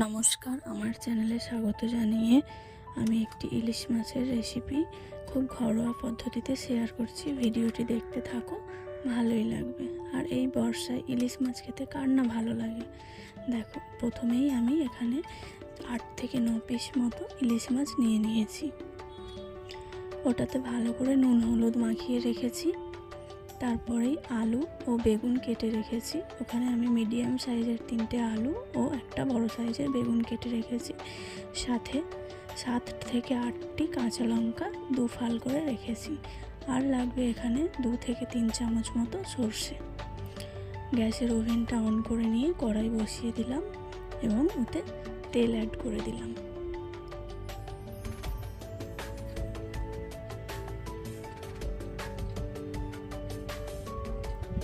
নমস্কার, আমার চ্যানেলে স্বাগত জানিয়ে আমি একটি ইলিশ মাছের রেসিপি খুব ঘরোয়া পদ্ধতিতে শেয়ার করছি। ভিডিওটি দেখতে থাকো, ভালোই লাগবে। আর এই বর্ষায় ইলিশ মাছ খেতে কার না ভালো লাগে। দেখো, প্রথমেই আমি এখানে 8 থেকে 9 পিস মতো ইলিশ মাছ নিয়ে নিয়েছি। ওটাতে ভালো করে নুন হলুদ মাখিয়ে রেখেছি। তারপরেই আলু ও বেগুন কেটে রেখেছি। ওখানে আমি মিডিয়াম সাইজের 3টে আলু ও একটা বড় সাইজের বেগুন কেটে রেখেছি। সাথে 7 থেকে 8টি কাঁচা লঙ্কা 2 ফাল করে রেখেছি। আর লাগবে এখানে 2 থেকে 3 চামচ মতো সর্ষে। গ্যাসের ওভেনটা অন করে নিয়ে কড়াই বসিয়ে দিলাম এবং ওতে তেল অ্যাড করে দিলাম।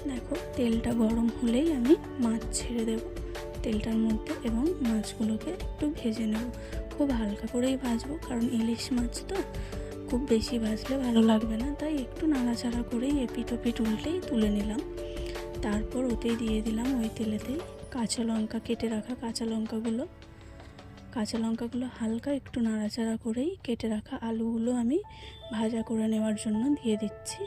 দেখো, তেলটা গরম হলেই আমি মাছ ছেড়ে দেব তেলটার মধ্যে এবং মাছগুলোকে একটু ভেজে নেব। খুব হালকা করেই ভাজবো, কারণ ইলিশ মাছ তো খুব বেশি ভাজলে ভালো লাগবে না, তাই একটু নাড়াচাড়া করেই এপিট ওপিট উল্টেই তুলে নিলাম। তারপর ওতেই দিয়ে দিলাম ওই তেলেতেই কাঁচা লঙ্কা, কেটে রাখা কাঁচা লঙ্কাগুলো হালকা একটু নাড়াচাড়া করেই কেটে রাখা আলুগুলো আমি ভাজা করে নেওয়ার জন্য দিয়ে দিচ্ছি।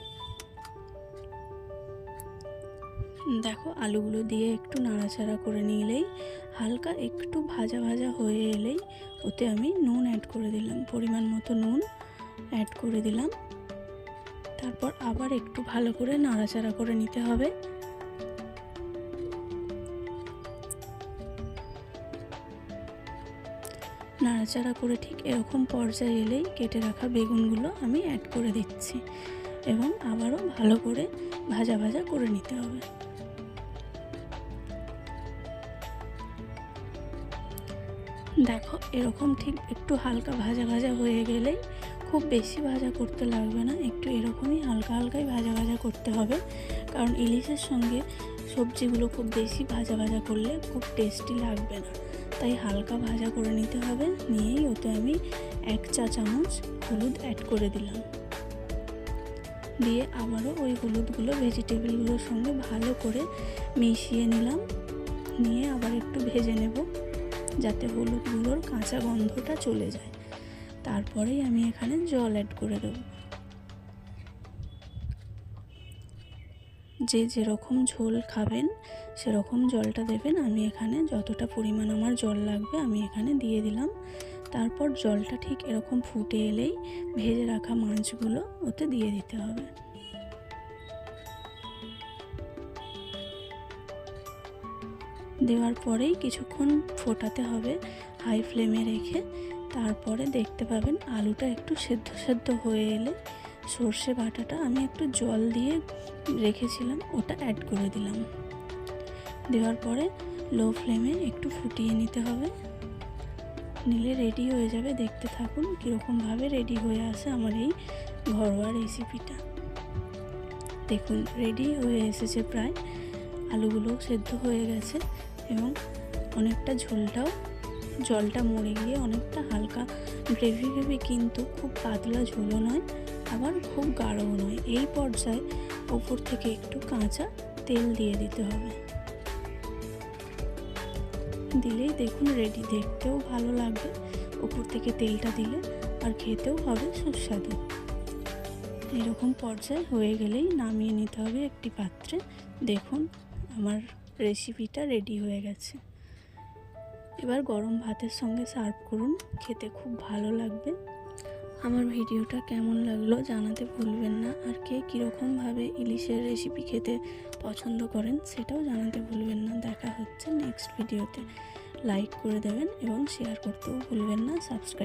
দেখো, আলুগুলো দিয়ে একটু নাড়াচাড়া করে নিলেই হালকা একটু ভাজা ভাজা হয়ে এলেই ওতে আমি নুন অ্যাড করে দিলাম। পরিমাণ মতো নুন অ্যাড করে দিলাম। তারপর আবার একটু ভালো করে নাড়াচাড়া করে নিতে হবে। নাড়াচাড়া করে ঠিক এরকম পর্যায়ে এলেই কেটে রাখা বেগুনগুলো আমি অ্যাড করে দিচ্ছি এবং আবারও ভালো করে ভাজা ভাজা করে নিতে হবে। দেখো, এরকম ঠিক একটু হালকা ভাজা ভাজা হয়ে গেলেই, খুব বেশি ভাজা করতে লাগবে না, একটু এরকমই হালকা হালকাই ভাজা ভাজা করতে হবে। কারণ ইলিশের সঙ্গে সবজিগুলো খুব বেশি ভাজা ভাজা করলে খুব টেস্টি লাগবে না, তাই হালকা ভাজা করে নিতে হবে। নিয়েই ওতে আমি 1 চা চামচ হলুদ অ্যাড করে দিলাম। দিয়ে আবারও ওই হলুদগুলো ভেজিটেবলগুলোর সঙ্গে ভালো করে মিশিয়ে নিলাম। নিয়ে আবার একটু ভেজে নেব যাতে হলুদগুলোর কাঁচা গন্ধটা চলে যায়। তারপরেই আমি এখানে জল অ্যাড করে দেব। যে যেরকম ঝোল খাবেন সেরকম জলটা দেবেন। আমি এখানে যতটা পরিমাণ আমার জল লাগবে আমি এখানে দিয়ে দিলাম। তারপর জলটা ঠিক এরকম ফুটে এলেই ভেজে রাখা মাছগুলো ওতে দিয়ে দিতে হবে। দেওয়ার পরেই কিছুক্ষণ ফোটাতে হবে হাই ফ্লেমে রেখে। তারপরে দেখতে পাবেন আলুটা একটু সেদ্ধ সেদ্ধ হয়ে এলে সর্ষে বাটাটা আমি একটু জল দিয়ে রেখেছিলাম ওটা অ্যাড করে দিলাম। দেওয়ার পরে লো ফ্লেমে একটু ফুটিয়ে নিতে হবে। নিলে রেডি হয়ে যাবে। দেখতে থাকুন কীরকমভাবে রেডি হয়ে আসে আমার এই ঘরোয়া রেসিপিটা। দেখুন, রেডি হয়ে এসেছে প্রায়। আলুগুলো সেদ্ধ হয়ে গেছে এবং অনেকটা জলটা মরে গিয়ে অনেকটা হালকা গ্রেভি গ্রেভি, কিন্তু খুব পাতলা ঝোলও নয় আবার খুব গাঢ়ও নয়। এই পর্যায়ে ওপর থেকে একটু কাঁচা তেল দিয়ে দিতে হবে। দিলেই দেখুন রেডি। দেখতেও ভালো লাগবে ওপর থেকে তেলটা দিলে, আর খেতেও হবে সুস্বাদু। এরকম পর্যায়ে হয়ে গেলেই নামিয়ে নিতে হবে একটি পাত্রে। দেখুন, আমার রেসিপিটা রেডি হয়ে গেছে। এবার গরম ভাতের সঙ্গে সার্ভ করুন, খেতে খুব ভালো লাগবে। আমার ভিডিওটা কেমন লাগলো জানাতে ভুলবেন না। আর কে কীরকমভাবে ইলিশের রেসিপি খেতে পছন্দ করেন সেটাও জানাতে ভুলবেন না। দেখা হচ্ছে নেক্সট ভিডিওতে। লাইক করে দেবেন এবং শেয়ার করতেও ভুলবেন না। সাবস্ক্রাইব